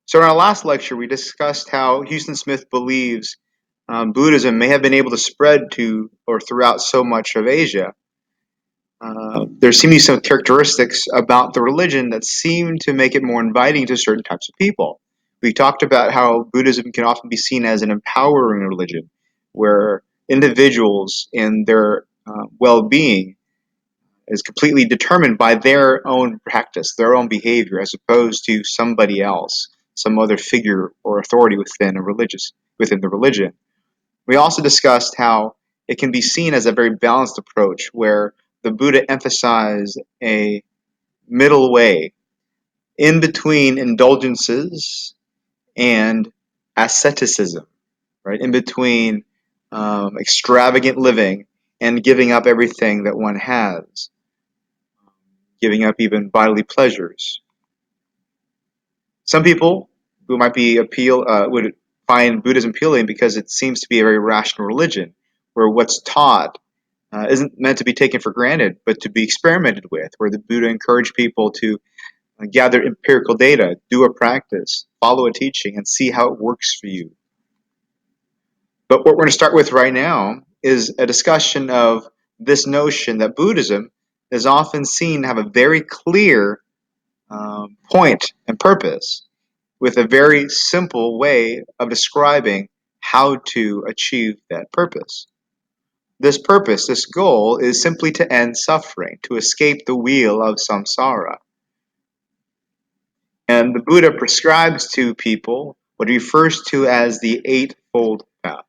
So in our last lecture, we discussed how Houston Smith believes Buddhism may have been able to spread to or throughout so much of Asia. There seem to be some characteristics about the religion that seem to make it more inviting to certain types of people. We talked about how Buddhism can often be seen as an empowering religion, where individuals and their well-being is completely determined by their own practice, their own behavior, as opposed to somebody else, some other figure or authority within the religion. We also discussed how it can be seen as a very balanced approach where the Buddha emphasized a middle way in between indulgences and asceticism, right? In between extravagant living and giving up everything that one has, giving up even bodily pleasures. Some people who might be would find Buddhism appealing because it seems to be a very rational religion, where what's taught isn't meant to be taken for granted, but to be experimented with, where the Buddha encouraged people to gather empirical data, do a practice, follow a teaching, and see how it works for you. But what we're going to start with right now is a discussion of this notion that Buddhism is often seen to have a very clear point and purpose, with a very simple way of describing how to achieve that purpose. This purpose, this goal, is simply to end suffering, to escape the wheel of samsara. And the Buddha prescribes to people what he refers to as the Eightfold Path.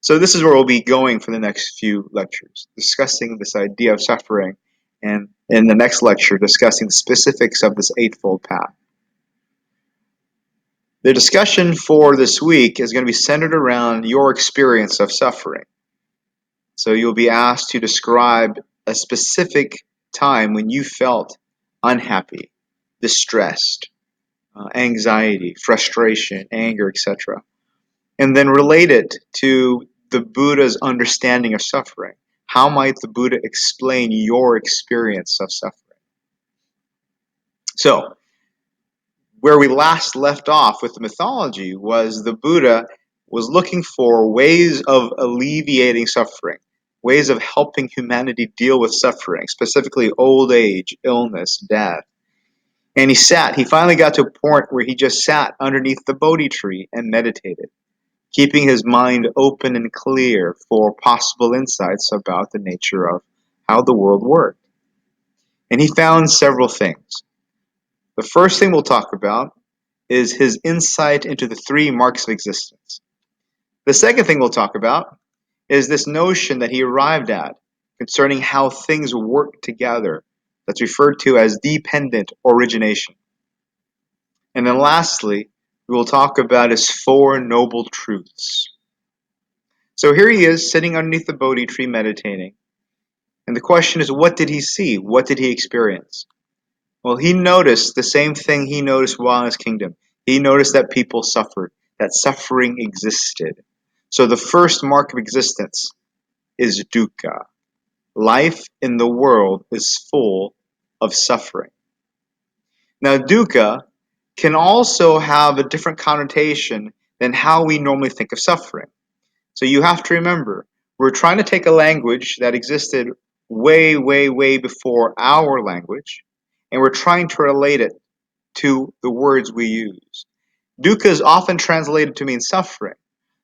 So this is where we'll be going for the next few lectures, discussing this idea of suffering, and in the next lecture, discussing the specifics of this Eightfold Path. The discussion for this week is going to be centered around your experience of suffering. So you'll be asked to describe a specific time when you felt unhappy, distressed, anxiety, frustration, anger, etc. And then relate it to the Buddha's understanding of suffering. How might the Buddha explain your experience of suffering? So, where we last left off with the mythology was the Buddha was looking for ways of alleviating suffering, ways of helping humanity deal with suffering, specifically old age, illness, death. And he finally got to a point where he just sat underneath the Bodhi tree and meditated, keeping his mind open and clear for possible insights about the nature of how the world worked. And he found several things. The first thing we'll talk about is his insight into the three marks of existence. The second thing we'll talk about is this notion that he arrived at concerning how things work together, that's referred to as dependent origination. And then lastly, we will talk about his four noble truths. So here he is sitting underneath the Bodhi tree meditating. And the question is, what did he see? What did he experience? Well, he noticed the same thing he noticed while in his kingdom. He noticed that people suffered, that suffering existed. So the first mark of existence is dukkha. Life in the world is full of suffering. Now, dukkha can also have a different connotation than how we normally think of suffering. So you have to remember, we're trying to take a language that existed way, way, way before our language, and we're trying to relate it to the words we use. Dukkha is often translated to mean suffering,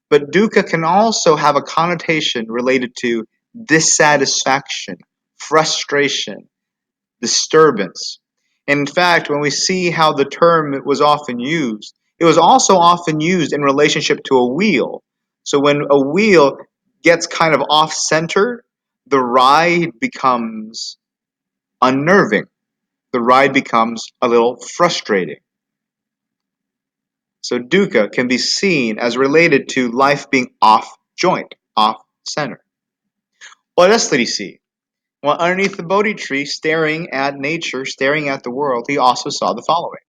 but dukkha can also have a connotation related to dissatisfaction, frustration, disturbance. And in fact, when we see how the term was often used, it was also often used in relationship to a wheel. So when a wheel gets kind of off center, the ride becomes unnerving. The ride becomes a little frustrating. So dukkha can be seen as related to life being off joint, off center. What else did he see? Well, underneath the Bodhi tree, staring at nature, staring at the world, he also saw the following.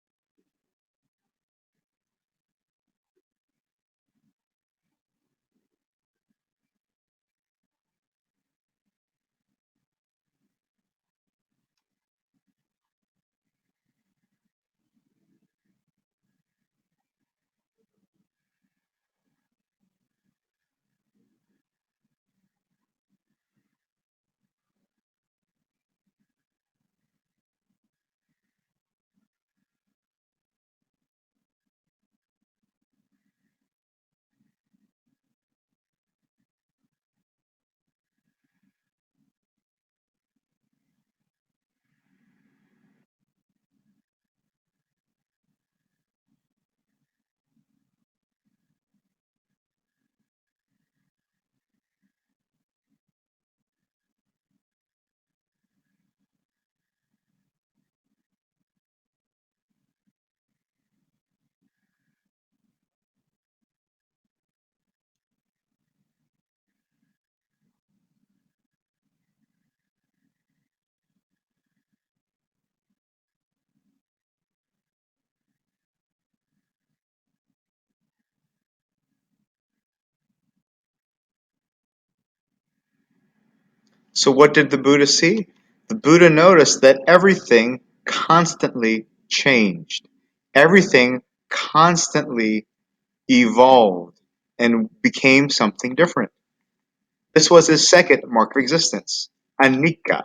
So what did the Buddha see? The Buddha noticed that everything constantly changed. Everything constantly evolved and became something different. This was his second mark of existence, anicca.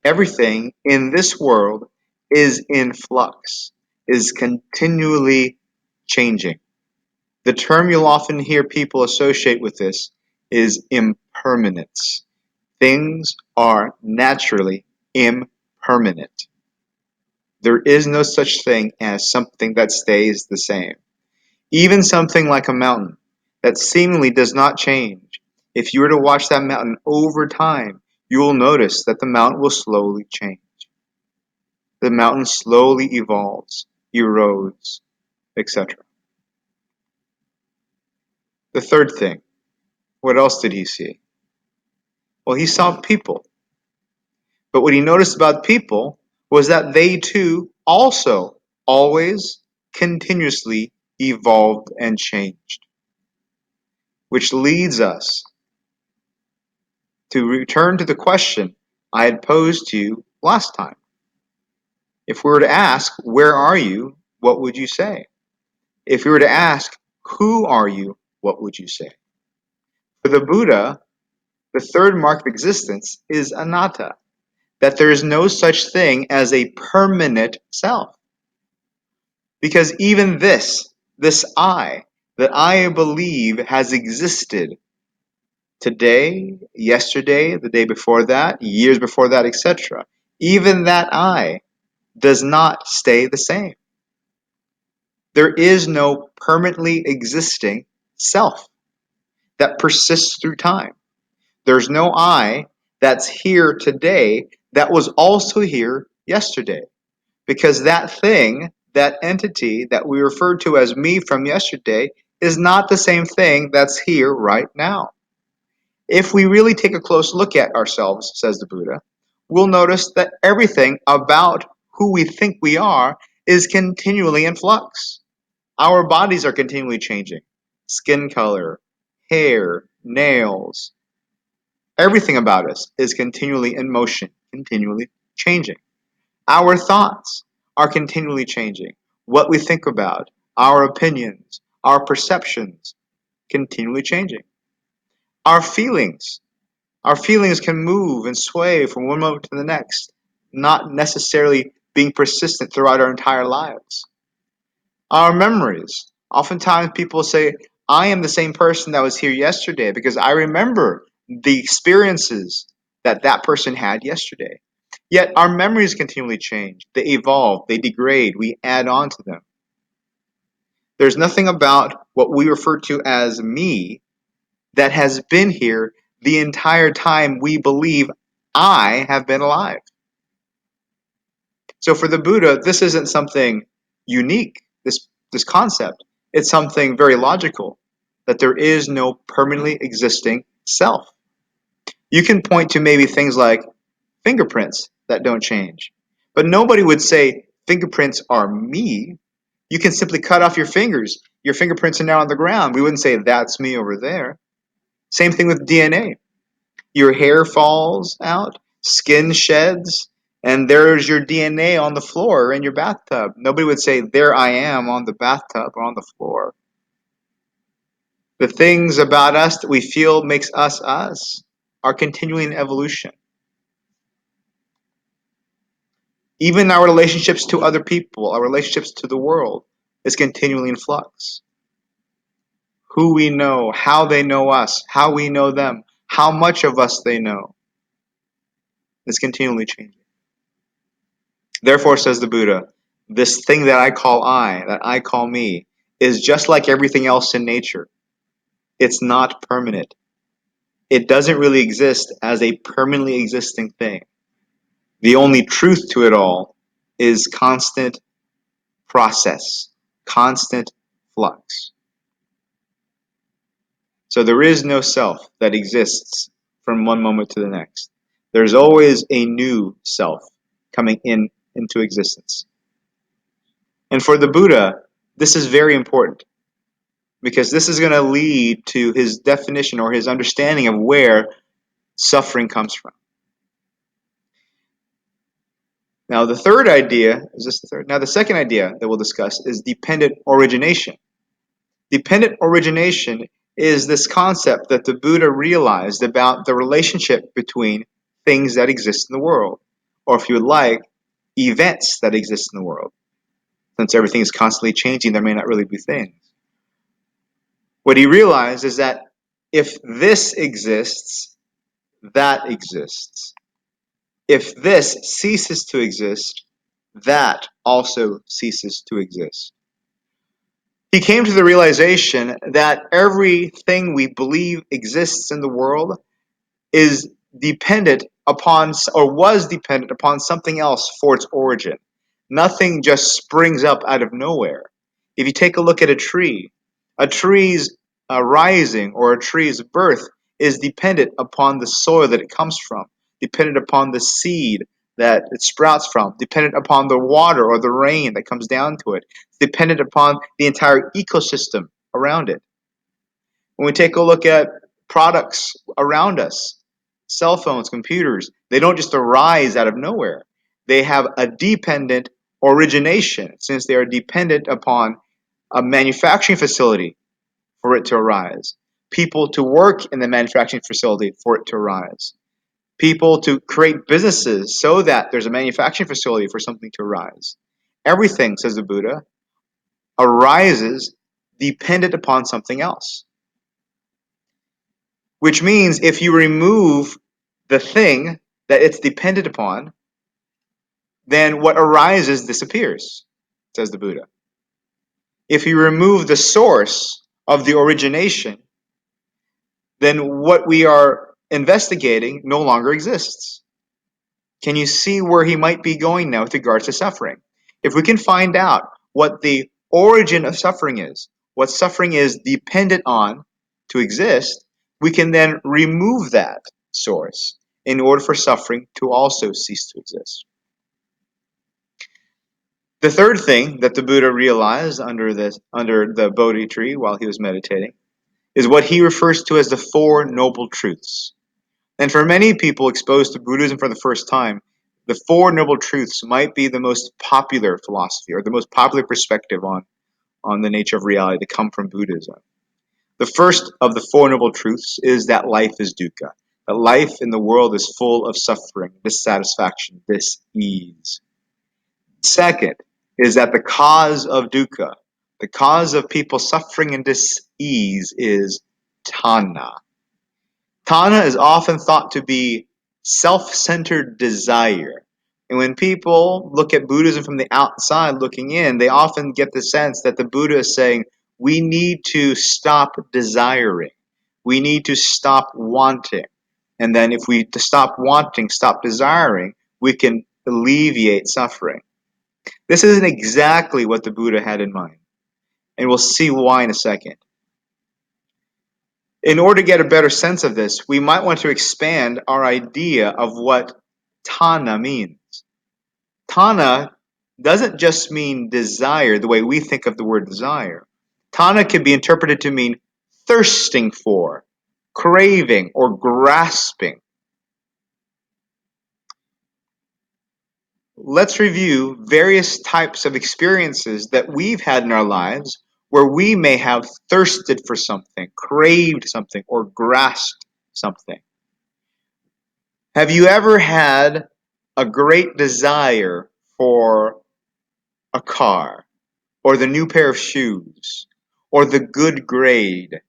Everything in this world is in flux, is continually changing. The term you'll often hear people associate with this is impermanence. Things are naturally impermanent. There is no such thing as something that stays the same. Even something like a mountain that seemingly does not change. If you were to watch that mountain over time, you will notice that the mountain will slowly change. The mountain slowly evolves, erodes, etc. The third thing, what else did he see? Well, he saw people. But what he noticed about people was that they too also always continuously evolved and changed. Which leads us to return to the question I had posed to you last time. If we were to ask, where are you? What would you say? If we were to ask, who are you? What would you say? For the Buddha, the third mark of existence is anatta, that there is no such thing as a permanent self. Because even this I, that I believe has existed today, yesterday, the day before that, years before that, etc., even that I does not stay the same. There is no permanently existing self that persists through time. There's no I that's here today that was also here yesterday. Because that thing, that entity that we referred to as me from yesterday, is not the same thing that's here right now. If we really take a close look at ourselves, says the Buddha, we'll notice that everything about who we think we are is continually in flux. Our bodies are continually changing. Skin color, hair, nails, everything about us is continually in motion, continually changing. Our thoughts are continually changing. What we think about, our opinions, our perceptions, continually changing. Our feelings, our feelings can move and sway from one moment to the next, not necessarily being persistent throughout our entire lives. Our memories, oftentimes people say, I am the same person that was here yesterday because I remember the experiences that that person had yesterday. Yet our memories continually change. They evolve, they degrade, we add on to them. There's nothing about what we refer to as me that has been here the entire time we believe I have been alive. So for the Buddha, this isn't something unique, this concept. It's something very logical, that there is no permanently existing self. You can point to maybe things like fingerprints that don't change. But nobody would say fingerprints are me. You can simply cut off your fingers. Your fingerprints are now on the ground. We wouldn't say that's me over there. Same thing with DNA. Your hair falls out, skin sheds, and there's your DNA on the floor in your bathtub. Nobody would say, there I am on the bathtub or on the floor. The things about us that we feel makes us us are continuing evolution. Even our relationships to other people, our relationships to the world, is continually in flux. Who we know, how they know us, how we know them, how much of us they know, is continually changing. Therefore, says the Buddha, this thing that I call me, is just like everything else in nature. It's not permanent. It doesn't really exist as a permanently existing thing. The only truth to it all is constant process, constant flux. So there is no self that exists from one moment to the next. There's always a new self coming into existence. And for the Buddha, this is very important because this is going to lead to his definition or his understanding of where suffering comes from. Now, the third idea, is this the third? Now, the second idea that we'll discuss is dependent origination. Dependent origination is this concept that the Buddha realized about the relationship between things that exist in the world, or if you would like, events that exist in the world. Since everything is constantly changing, there may not really be things. What he realized is that if this exists, that exists. If this ceases to exist, that also ceases to exist. He came to the realization that everything we believe exists in the world is dependent upon, or was dependent upon, something else for its origin. Nothing just springs up out of nowhere. If you take a look at a tree's rising or a tree's birth is dependent upon the soil that it comes from, dependent upon the seed that it sprouts from, dependent upon the water or the rain that comes down to it, dependent upon the entire ecosystem around it. When we take a look at products around us, cell phones, computers, they don't just arise out of nowhere. They have a dependent origination, since they are dependent upon a manufacturing facility for it to arise, people to work in the manufacturing facility for it to arise, people to create businesses so that there's a manufacturing facility for something to arise. Everything, says the Buddha, arises dependent upon something else. Which means if you remove the thing that it's dependent upon, then what arises disappears, says the Buddha. If you remove the source of the origination, then what we are investigating no longer exists. Can you see where he might be going now with regards to suffering? If we can find out what the origin of suffering is, what suffering is dependent on to exist, we can then remove that source in order for suffering to also cease to exist. The third thing that the Buddha realized under the Bodhi tree while he was meditating is what he refers to as the Four Noble Truths. And for many people exposed to Buddhism for the first time, the Four Noble Truths might be the most popular philosophy or the most popular perspective on the nature of reality to come from Buddhism. The first of the Four Noble Truths is that life is dukkha, that life in the world is full of suffering, dissatisfaction, dis-ease. Second is that the cause of dukkha, the cause of people suffering and dis-ease, is tanha. Tanha is often thought to be self-centered desire. And when people look at Buddhism from the outside looking in, they often get the sense that the Buddha is saying, we need to stop desiring. We need to stop wanting. And then if we stop wanting, stop desiring, we can alleviate suffering. This isn't exactly what the Buddha had in mind. And we'll see why in a second. In order to get a better sense of this, we might want to expand our idea of what tanha means. Tanha doesn't just mean desire the way we think of the word desire. Tanha can be interpreted to mean thirsting for, craving, or grasping. Let's review various types of experiences that we've had in our lives where we may have thirsted for something, craved something, or grasped something. Have you ever had a great desire for a car, or the new pair of shoes, or the good grade?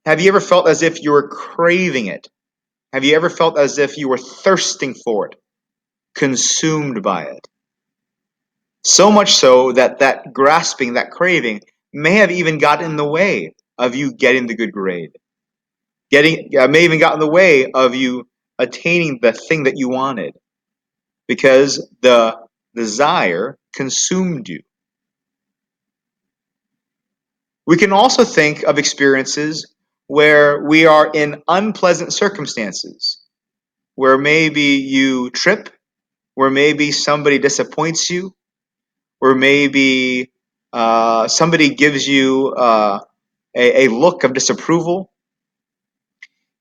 Have you ever felt as if you were craving it? Have you ever felt as if you were thirsting for it, consumed by it? So much so that that grasping, that craving, may have even gotten in the way of you getting the good grade. May even got in the way of you attaining the thing that you wanted, because the desire consumed you. We can also think of experiences where we are in unpleasant circumstances, where maybe you trip, where maybe somebody disappoints you, where maybe somebody gives you a look of disapproval.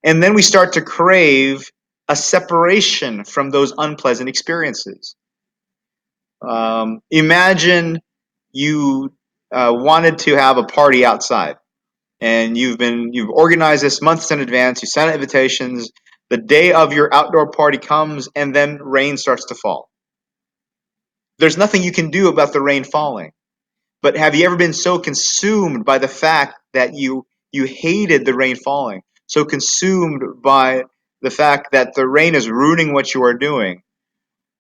And then we start to crave a separation from those unpleasant experiences. Imagine you wanted to have a party outside, and you've organized this months in advance. You sent out invitations. The day of your outdoor party comes, and then rain starts to fall. There's nothing you can do about the rain falling. But have you ever been so consumed by the fact that you hated the rain falling, so consumed by the fact that the rain is ruining what you are doing,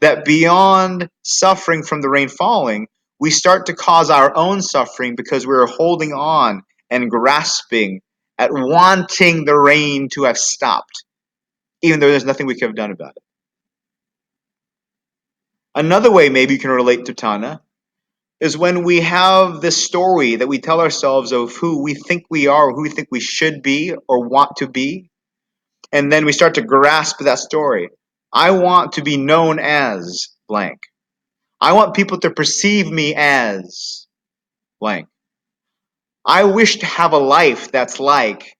that beyond suffering from the rain falling, we start to cause our own suffering because we're holding on and grasping at wanting the rain to have stopped, even though there's nothing we could have done about it. Another way maybe you can relate to Tana is when we have this story that we tell ourselves of who we think we are, or who we think we should be or want to be, and then we start to grasp that story. I want to be known as blank. I want people to perceive me as blank. I wish to have a life that's like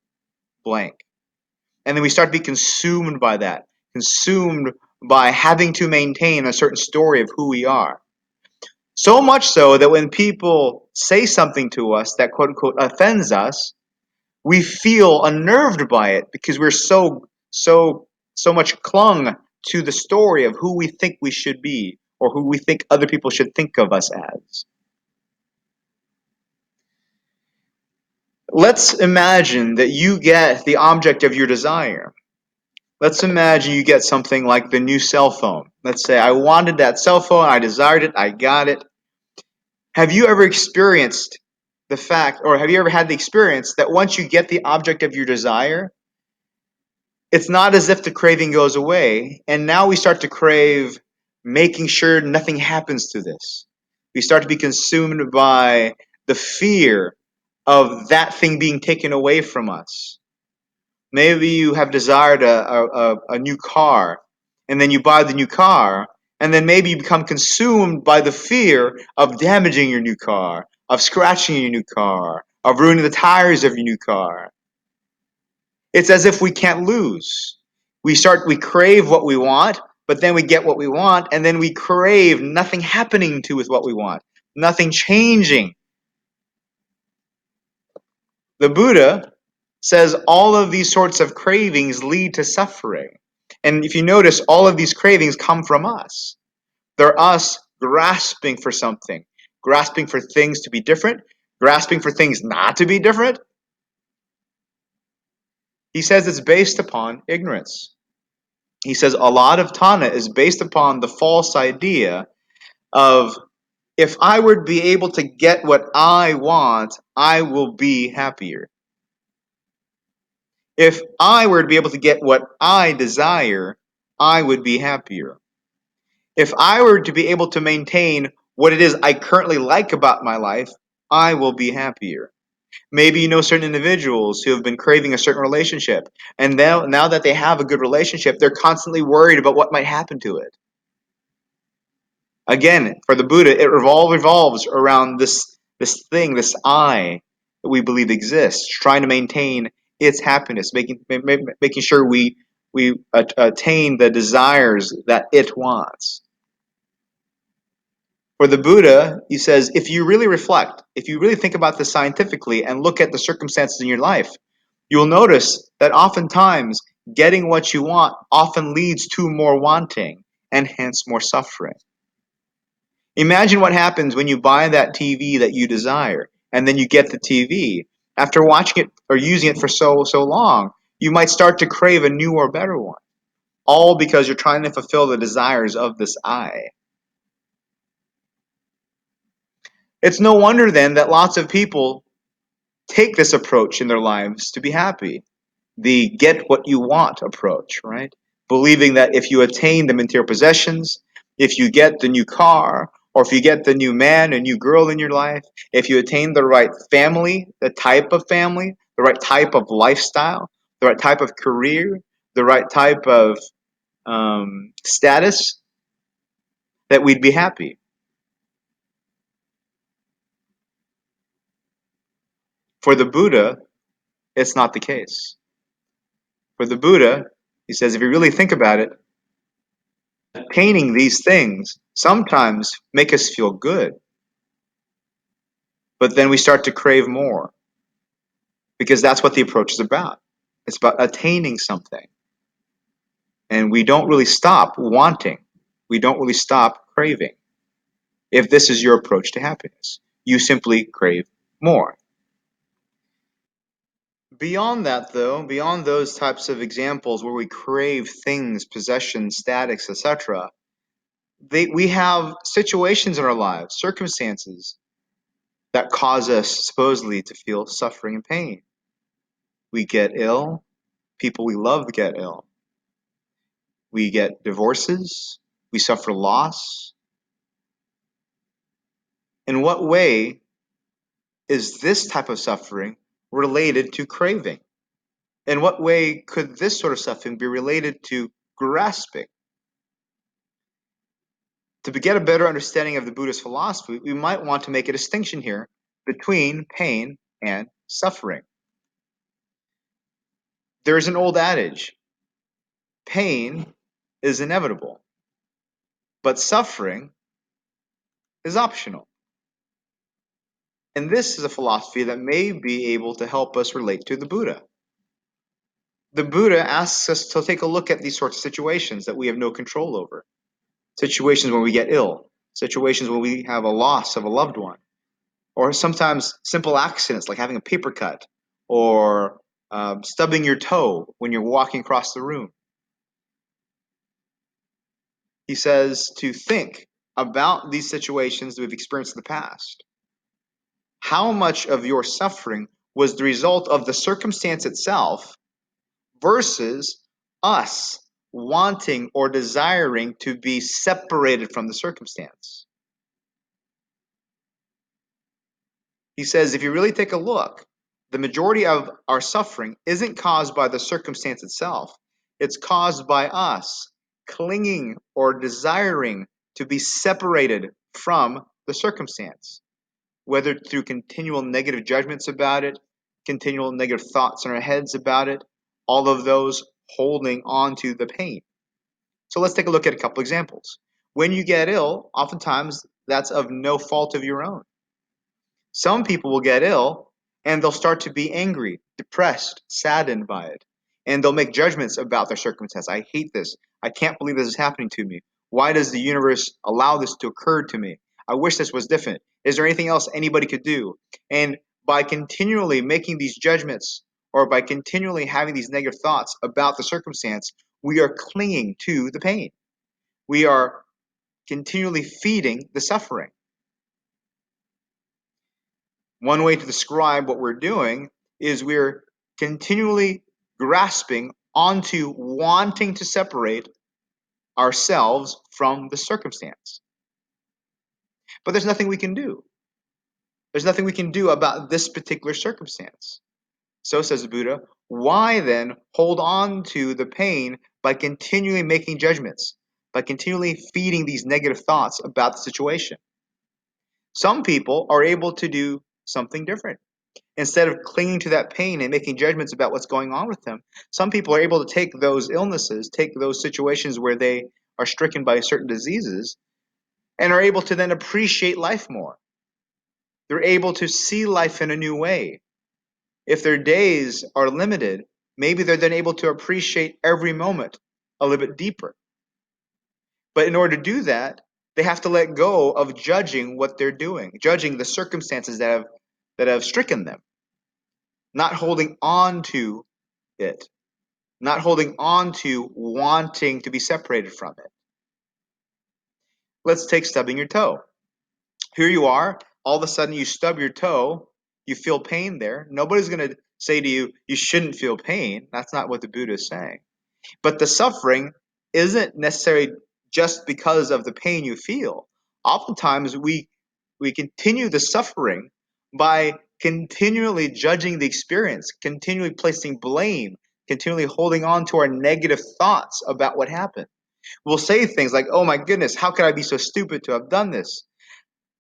blank. And then we start to be consumed by that, consumed by having to maintain a certain story of who we are. So much so that when people say something to us that quote unquote offends us, we feel unnerved by it because we're so much clung to the story of who we think we should be or who we think other people should think of us as. Let's imagine that you get the object of your desire. Let's imagine you get something like the new cell phone. Let's say I wanted that cell phone, I desired it, I got it. Have you ever experienced the fact, or have you ever had the experience that once you get the object of your desire, it's not as if the craving goes away, and now we start to crave making sure nothing happens to this. We start to be consumed by the fear of that thing being taken away from us. Maybe you have desired a new car, and then you buy the new car, and then maybe you become consumed by the fear of damaging your new car, of scratching your new car, of ruining the tires of your new car. It's as if we can't lose. We crave what we want, but then we get what we want, and then we crave nothing happening to with what we want, nothing changing. The Buddha says all of these sorts of cravings lead to suffering. And if you notice, all of these cravings come from us. They're us grasping for something, grasping for things to be different, grasping for things not to be different. He says it's based upon ignorance. He says a lot of Tana is based upon the false idea of if I were to be able to get what I want, I will be happier. If I were to be able to get what I desire, I would be happier. If I were to be able to maintain what it is I currently like about my life, I will be happier. Maybe you know certain individuals who have been craving a certain relationship, and now that they have a good relationship, they're constantly worried about what might happen to it. Again, for the Buddha, it revolves around this thing, this I that we believe exists, trying to maintain its happiness, making sure we attain the desires that it wants. For the Buddha, he says, if you really reflect, if you really think about this scientifically and look at the circumstances in your life, you will notice that oftentimes getting what you want often leads to more wanting and hence more suffering. Imagine what happens when you buy that TV that you desire and then you get the TV. After watching it or using it for so long, you might start to crave a new or better one, all because you're trying to fulfill the desires of this I. It's no wonder then that lots of people take this approach in their lives to be happy. The get what you want approach, right? Believing that if you attain the material possessions, if you get the new car, or if you get the new man, a new girl in your life, if you attain the right family, the type of family, the right type of lifestyle, the right type of career, the right type of status, that we'd be happy. For the Buddha, it's not the case. For the Buddha, he says, if you really think about it, attaining these things sometimes make us feel good, but then we start to crave more because that's what the approach is about. It's about attaining something. And we don't really stop wanting. We don't really stop craving. If this is your approach to happiness, you simply crave more. Beyond that, though, beyond those types of examples where we crave things, possessions, statics, etc., we have situations in our lives, circumstances that cause us supposedly to feel suffering and pain. We get ill, people we love get ill. We get divorces, we suffer loss. In what way is this type of suffering related to craving? In what way could this sort of suffering be related to grasping? To get a better understanding of the Buddhist philosophy, we might want to make a distinction here between pain and suffering. There's an old adage, pain is inevitable, but suffering is optional. And this is a philosophy that may be able to help us relate to the Buddha. The Buddha asks us to take a look at these sorts of situations that we have no control over. Situations when we get ill, situations when we have a loss of a loved one, or sometimes simple accidents like having a paper cut or stubbing your toe when you're walking across the room. He says to think about these situations that we've experienced in the past. How much of your suffering was the result of the circumstance itself versus us wanting or desiring to be separated from the circumstance? He says, if you really take a look, the majority of our suffering isn't caused by the circumstance itself. It's caused by us clinging or desiring to be separated from the circumstance, whether through continual negative judgments about it, continual negative thoughts in our heads about it, all of those holding on to the pain. So let's take a look at a couple examples. When you get ill, oftentimes that's of no fault of your own. Some people will get ill and they'll start to be angry, depressed, saddened by it. And they'll make judgments about their circumstance. I hate this. I can't believe this is happening to me. Why does the universe allow this to occur to me? I wish this was different. Is there anything else anybody could do? And by continually making these judgments or by continually having these negative thoughts about the circumstance, we are clinging to the pain. We are continually feeding the suffering. One way to describe what we're doing is we're continually grasping onto wanting to separate ourselves from the circumstance. But there's nothing we can do. There's nothing we can do about this particular circumstance. So says the Buddha, why then hold on to the pain by continually making judgments, by continually feeding these negative thoughts about the situation? Some people are able to do something different. Instead of clinging to that pain and making judgments about what's going on with them, some people are able to take those illnesses, take those situations where they are stricken by certain diseases, and are able to then appreciate life more. They're able to see life in a new way. If their days are limited, maybe they're then able to appreciate every moment a little bit deeper. But in order to do that, they have to let go of judging what they're doing, judging the circumstances that have stricken them, not holding on to it, not holding on to wanting to be separated from it. Let's take stubbing your toe. Here you are, all of a sudden you stub your toe, you feel pain there. Nobody's going to say to you, you shouldn't feel pain. That's not what the Buddha is saying. But the suffering isn't necessarily just because of the pain you feel. Oftentimes we continue the suffering by continually judging the experience, continually placing blame, continually holding on to our negative thoughts about what happened. We'll say things like, "Oh my goodness, how could I be so stupid to have done this?"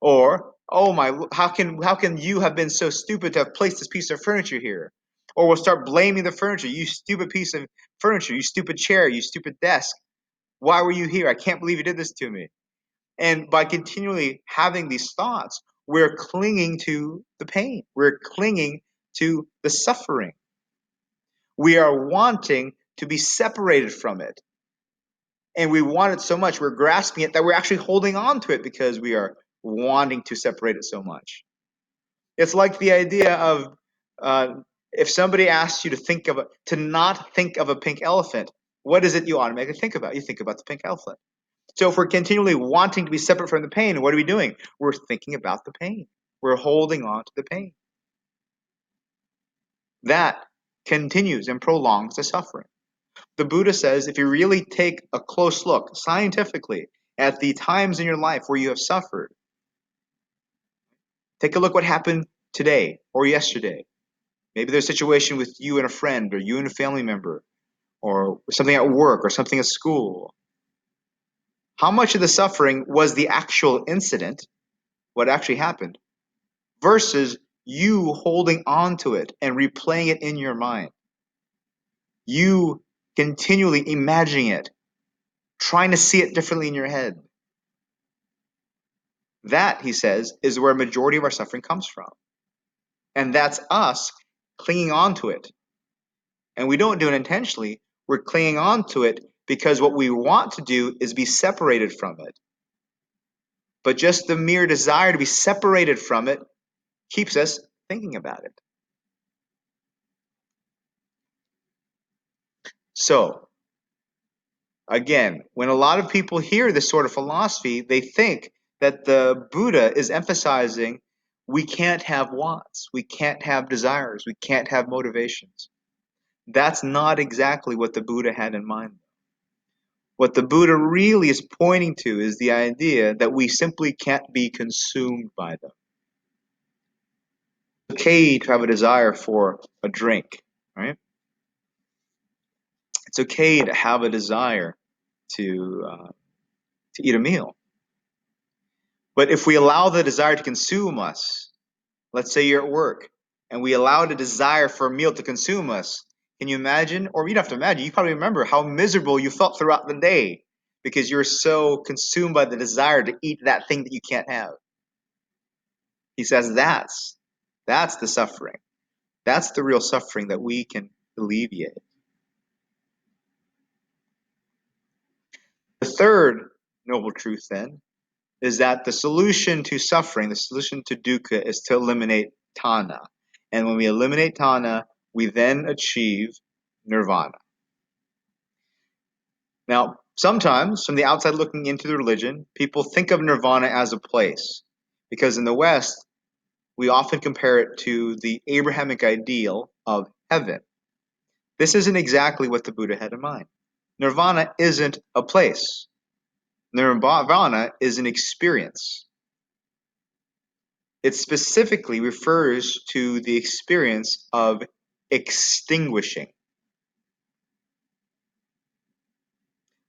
Or, "Oh my, how can you have been so stupid to have placed this piece of furniture here?" Or we'll start blaming the furniture. You stupid piece of furniture, you stupid chair, you stupid desk. Why were you here? I can't believe you did this to me. And by continually having these thoughts, we're clinging to the pain. We're clinging to the suffering. We are wanting to be separated from it. And we want it so much, we're grasping it, that we're actually holding on to it because we are wanting to separate it so much. It's like the idea of if somebody asks you to not think of a pink elephant, what is it you automatically think about? You think about the pink elephant. So if we're continually wanting to be separate from the pain, what are we doing? We're thinking about the pain. We're holding on to the pain. That continues and prolongs the suffering. The Buddha says if you really take a close look scientifically at the times in your life where you have suffered, take a look what happened today or yesterday. Maybe there's a situation with you and a friend or you and a family member or something at work or something at school. How much of the suffering was the actual incident, what actually happened, versus you holding on to it and replaying it in your mind? You continually imagining it, trying to see it differently in your head. That, he says, is where a majority of our suffering comes from. And that's us clinging on to it. And we don't do it intentionally. We're clinging on to it because what we want to do is be separated from it. But just the mere desire to be separated from it keeps us thinking about it. So, again, when a lot of people hear this sort of philosophy, they think that the Buddha is emphasizing we can't have wants, we can't have desires, we can't have motivations. That's not exactly what the Buddha had in mind. What the Buddha really is pointing to is the idea that we simply can't be consumed by them. It's okay to have a desire for a drink, right? It's okay to have a desire to eat a meal. But if we allow the desire to consume us, let's say you're at work, and we allow the desire for a meal to consume us, can you imagine, or you don't have to imagine, you probably remember how miserable you felt throughout the day because you're so consumed by the desire to eat that thing that you can't have. He says that's the suffering. That's the real suffering that we can alleviate. The third noble truth, then, is that the solution to suffering, the solution to dukkha, is to eliminate tanha. And when we eliminate tanha, we then achieve nirvana. Now, sometimes, from the outside looking into the religion, people think of nirvana as a place. Because in the West, we often compare it to the Abrahamic ideal of heaven. This isn't exactly what the Buddha had in mind. Nirvana isn't a place. Nirvana is an experience. It specifically refers to the experience of extinguishing.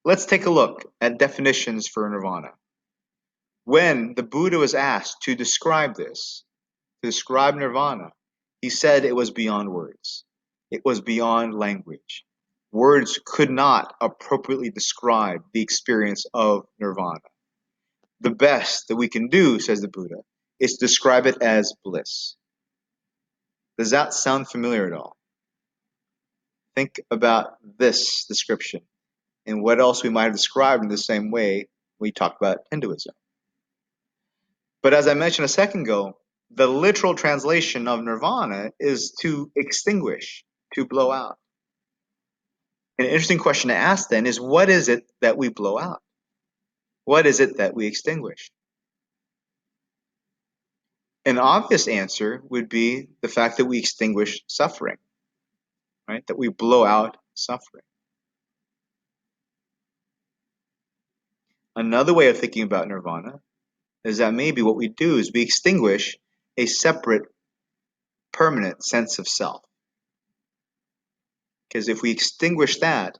Let's take a look at definitions for nirvana. When the Buddha was asked to describe this, to describe nirvana, he said it was beyond words. It was beyond language. Words could not appropriately describe the experience of nirvana. The best that we can do, says the Buddha, is to describe it as bliss. Does that sound familiar at all? Think about this description and what else we might have described in the same way we talked about Hinduism. But as I mentioned a second ago, the literal translation of nirvana is to extinguish, to blow out. An interesting question to ask then is what is it that we blow out? What is it that we extinguish? An obvious answer would be the fact that we extinguish suffering, right? That we blow out suffering. Another way of thinking about nirvana is that maybe what we do is we extinguish a separate, permanent sense of self. Because if we extinguish that,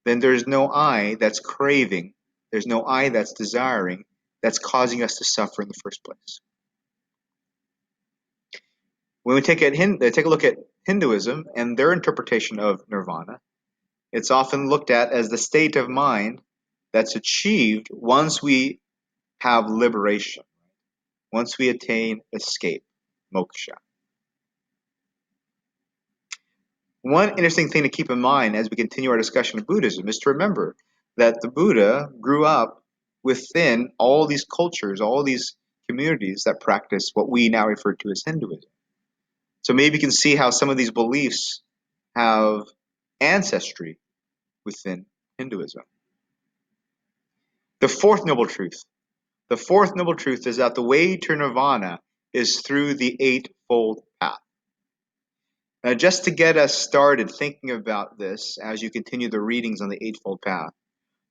then there's no I that's craving, there's no I that's desiring, that's causing us to suffer in the first place. When we take a look at Hinduism and their interpretation of nirvana, it's often looked at as the state of mind that's achieved once we have liberation, once we attain escape, moksha. One interesting thing to keep in mind as we continue our discussion of Buddhism is to remember that the Buddha grew up within all these cultures, all these communities that practice what we now refer to as Hinduism. So maybe you can see how some of these beliefs have ancestry within Hinduism. The fourth noble truth. The fourth noble truth is that the way to nirvana is through the Eightfold Path. Now, just to get us started thinking about this as you continue the readings on the Eightfold Path,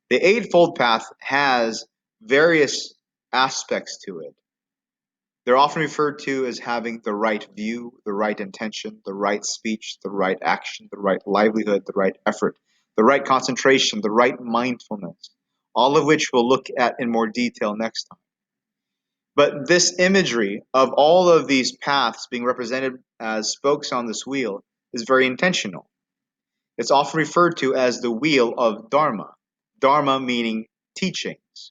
the Eightfold Path has various aspects to it. They're often referred to as having the right view, the right intention, the right speech, the right action, the right livelihood, the right effort, the right concentration, the right mindfulness, all of which we'll look at in more detail next time. But this imagery of all of these paths being represented as spokes on this wheel is very intentional. It's often referred to as the wheel of Dharma, Dharma meaning teachings.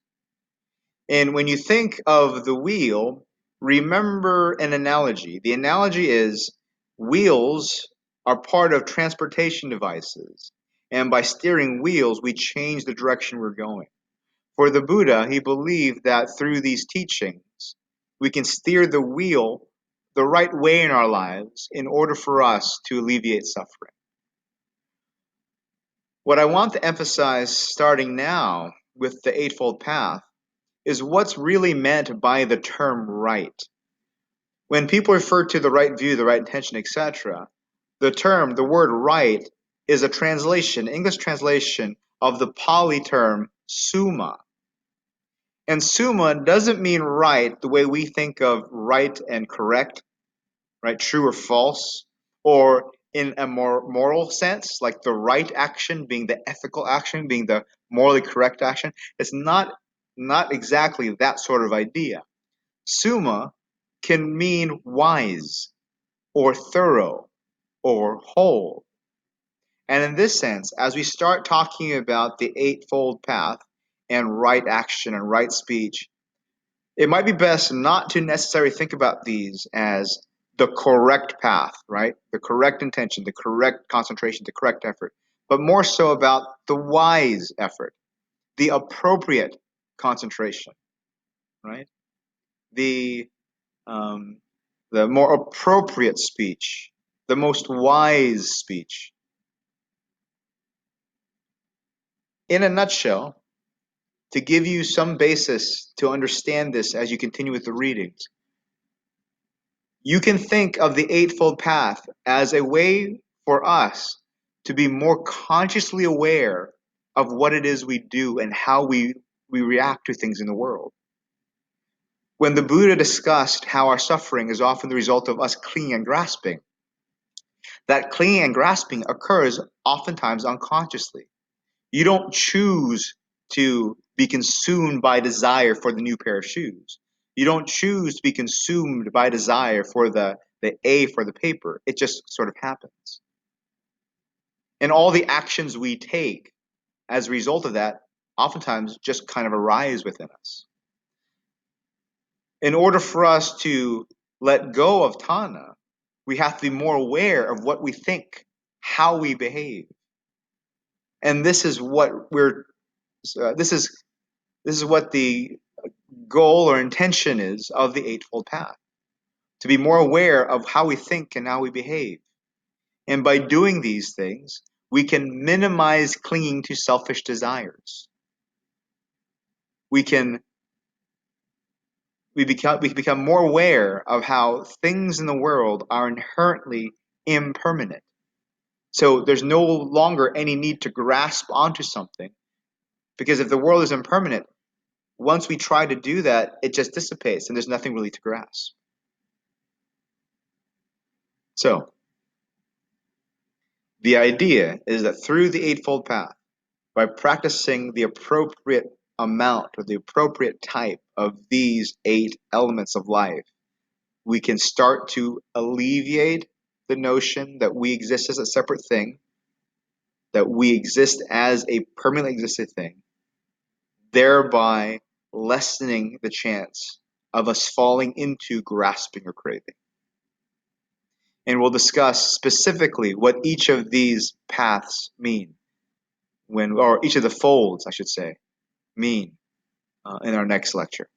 And when you think of the wheel, remember an analogy. The analogy is wheels are part of transportation devices. And by steering wheels, we change the direction we're going. For the Buddha, he believed that through these teachings, we can steer the wheel the right way in our lives in order for us to alleviate suffering. What I want to emphasize starting now with the Eightfold Path is what's really meant by the term right. When people refer to the right view, the right intention, etc., the word right, is a translation, English translation of the Pali term summa. And summa doesn't mean right the way we think of right and correct, right, true or false, or in a more moral sense, like the right action being the ethical action, being the morally correct action. It's not exactly that sort of idea. Summa can mean wise or thorough or whole. And in this sense, as we start talking about the Eightfold Path and right action and right speech, it might be best not to necessarily think about these as the correct path, right? The correct intention, the correct concentration, the correct effort, but more so about the wise effort, the appropriate concentration, right? The um, the more appropriate speech, the most wise speech. In a nutshell, to give you some basis to understand this as you continue with the readings, you can think of the Eightfold Path as a way for us to be more consciously aware of what it is we do and how we react to things in the world. When the Buddha discussed how our suffering is often the result of us clinging and grasping, that clinging and grasping occurs oftentimes unconsciously. You don't choose to be consumed by desire for the new pair of shoes. You don't choose to be consumed by desire for the A for the paper. It just sort of happens. And all the actions we take as a result of that oftentimes just kind of arise within us. In order for us to let go of Tana, we have to be more aware of what we think, how we behave. And this is what this is what the goal or intention is of the Eightfold Path. To be more aware of how we think and how we behave. And by doing these things, we can minimize clinging to selfish desires. We become more aware of how things in the world are inherently impermanent. So there's no longer any need to grasp onto something, because if the world is impermanent, once we try to do that, it just dissipates and there's nothing really to grasp. So the idea is that through the Eightfold Path, by practicing the appropriate amount or the appropriate type of these 8 elements of life, we can start to alleviate the notion that we exist as a separate thing, that we exist as a permanently existed thing, thereby lessening the chance of us falling into grasping or craving. And we'll discuss specifically what each of these paths mean, or each of the folds, I should say, mean in our next lecture.